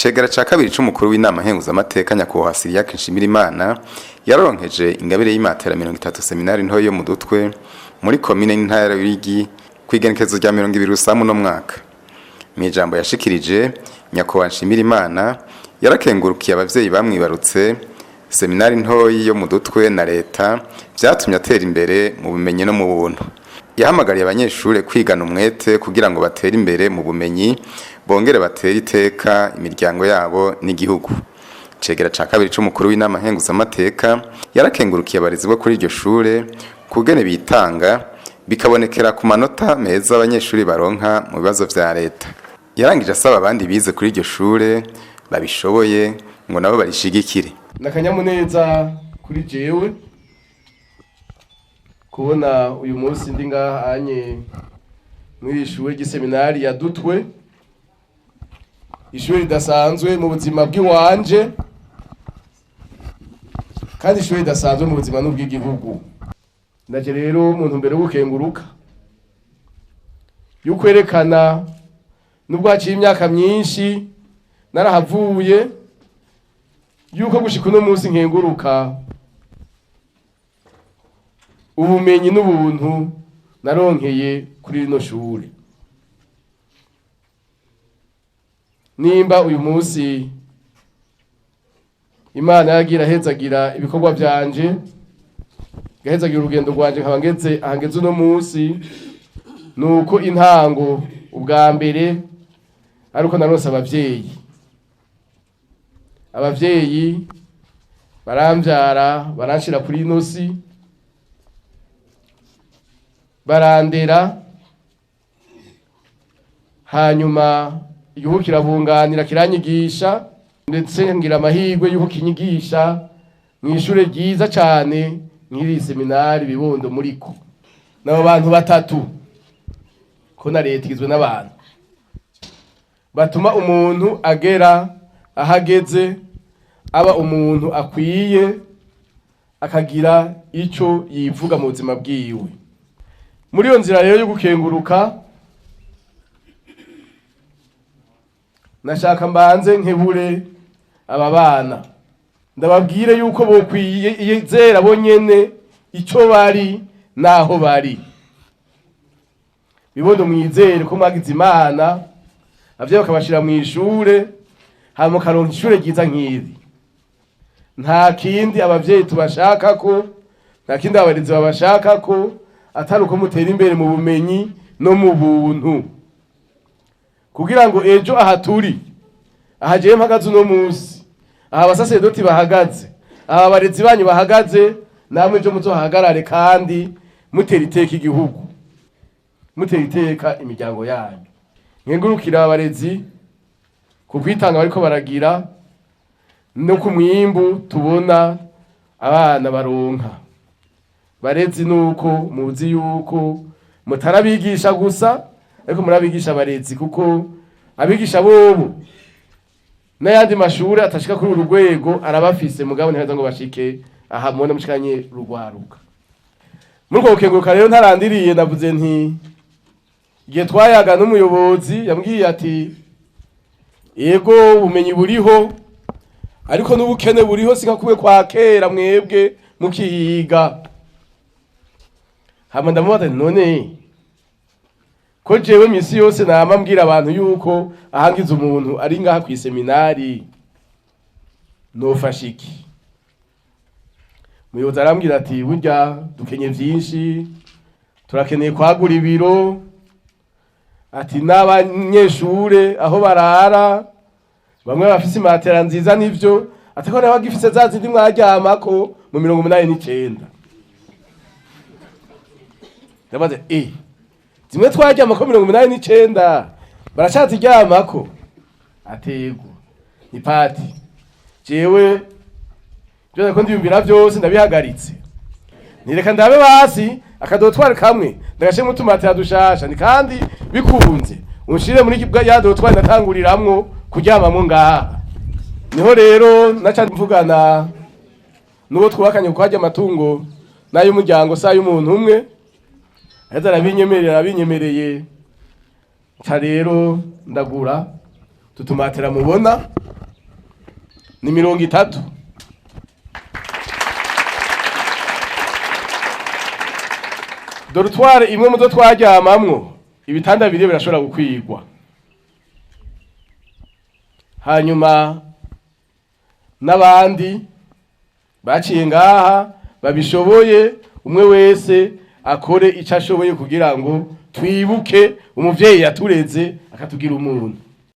Icegera ca kabiri c'umukuru w'inama nkenguzamateka nyakubahwa Siriaque Nshimirimana yaronkeje ingabire y'imatera 30 seminari ntoyo yo mu Dutwe muri komine n'intara y'Urigi kwigenekezo rya 20 rusamu no mwaka. Mwijambo yashikirije nyakubahwa Nshimirimana yarakengurukiye abavyeyi bamwibarutse seminari ntoyi yo mu Dutwe na leta vyatumye atera imbere mu bumenyi no mu buntu. Yahamagariye abanyeshure kwigana umwete kugira ngo batere imbere mu bumenyi bongere batere iteka imiryango yabo n'igihugu. Icegera ca kabiri c'umukuru w'inama nkenguzamateka yarakengurukiye abarezi bo kuri iryo shure kugene bitanga bikabonekera ku manota meza abanyeshuri baronka mu bibazo vya leta. Yarangije asaba abandi bize kuri iryo shure babishoboye ngo nabo barishigikire. Nakanyamuneza kuri jewe kubona uyu munsi ndi ngahanye muri ishure ry'iseminari ya Dutwe, ishure ridasanzwe mu buzima bw'iwanje kandi ishure ridasanzwe mu buzima n'ubw'igihugu. Ndaje rero umuntu mbere gukenguruka y'ukwerekana nubwo haciye imyaka myinshi narahavuye yuko gushika uno munsi nkenguruka ubumenyi n'ubuntu naronkeye kuri rino shure. Nimba uyu munsi Imana yagira hezagira ibikorwa byanje gahezagira urugendo rwanje nkabangeze ahangeze uno munsi nuko intango ubwa mbere ariko naronse abavyeyi baramvyara baranshira kuri ino si barandera, hanyuma igihugu kirabunganira kiranyigisha ndetse ngira amahirwe yuko kinyigisha mw'ishure ryiza cane nk'iri seminari Bibondo muriko. Nabo bantu batatu ko na leta igizwe n'abantu batuma umuntu agera ahageze aba umuntu akwiye akagira ico yivuga mu buzima bwiwe. Muri iyo nzira rero yo gukenguruka nashaka mbanze nkebure aba bana ndababwire yuko bokwiyizera bonyene ico bari naho bari. Bibondo mwizere ko mwagize Imana abavyeyi bakabashira mu ishure hama karonka ishure ryiza nk'iri. Nta kindi abavyeyi tubashakako, nta kindi abarezi babashakako atari uko mutera imbere mu bumenyi no mu buntu kugira ngo ejo aha turi aha jewe mpagaze uno munsi aha abasasedoti bahagaze aha abarezi banyu bahagaze namwe ejo muzohagarare kandi mutera iteka igihugu mutera iteka imiryango yanyu. Nkengurukira abarezi ku kwitanga bariko baragira no ku mwimbu tubona abana baronka. Barezi nuko muzi yuko mutarabigisha gusa ariko murabigisha abarezi kuko abigisha bobo n'ayandi mashuri atashika kuri urugwego arabafise mugabo ntiheza ngo bashike aha mubona mushikanye rugwaruka. Muri uko gukenguruka rero ntarandiriye ndavuze nti igihe twayaga n'umuyobozi yambwiye ati yego ubumenyi buriho ariko n'ubukene buriho sikakube kwa kera mwebwe mukiyiga. Hama ndamubaza none ko jewe misi yose nama mbwira abantu yuko ahangize umuntu ari ngaha ku seminari nofasha iki? Umuyobozi arambwira ati burya dukenye vyinshi, turakeneye kwagura ibiro, ati n'abanyeshure aho barara bamwe bafise imatera nziza nivyo atako nawe agifise za zindi mwaryamako mu 89. Ndabaze zimwe twaryamako 89 baracaziryamako atego ni pati jewe byo ko ndiyumvira byose ndabihagaritse nireka ndabe basi akadotwara kamwe ndagashe mutumatera dushasha ni kandi bikunze unshire muri kibwa yadotwara ndatanguriramwo kuryamamwo ngaha. Niho rero naca mvugana nubo twubakanye kwajya amatungo nayo umuryango sa y'umuntu umwe aheza arabinyemereye ca rero ndagura tutumatera mubona ni 30. Dorutware imwe muzo twaryamamwo ibitanda biri birashobora gukwigwa. Hanyuma n'abandi baciye ngaha babishoboye, umwe wese akore icyo ashoboye kugira ngo twibuke umuvyeyi yatureze akatugira umuntu.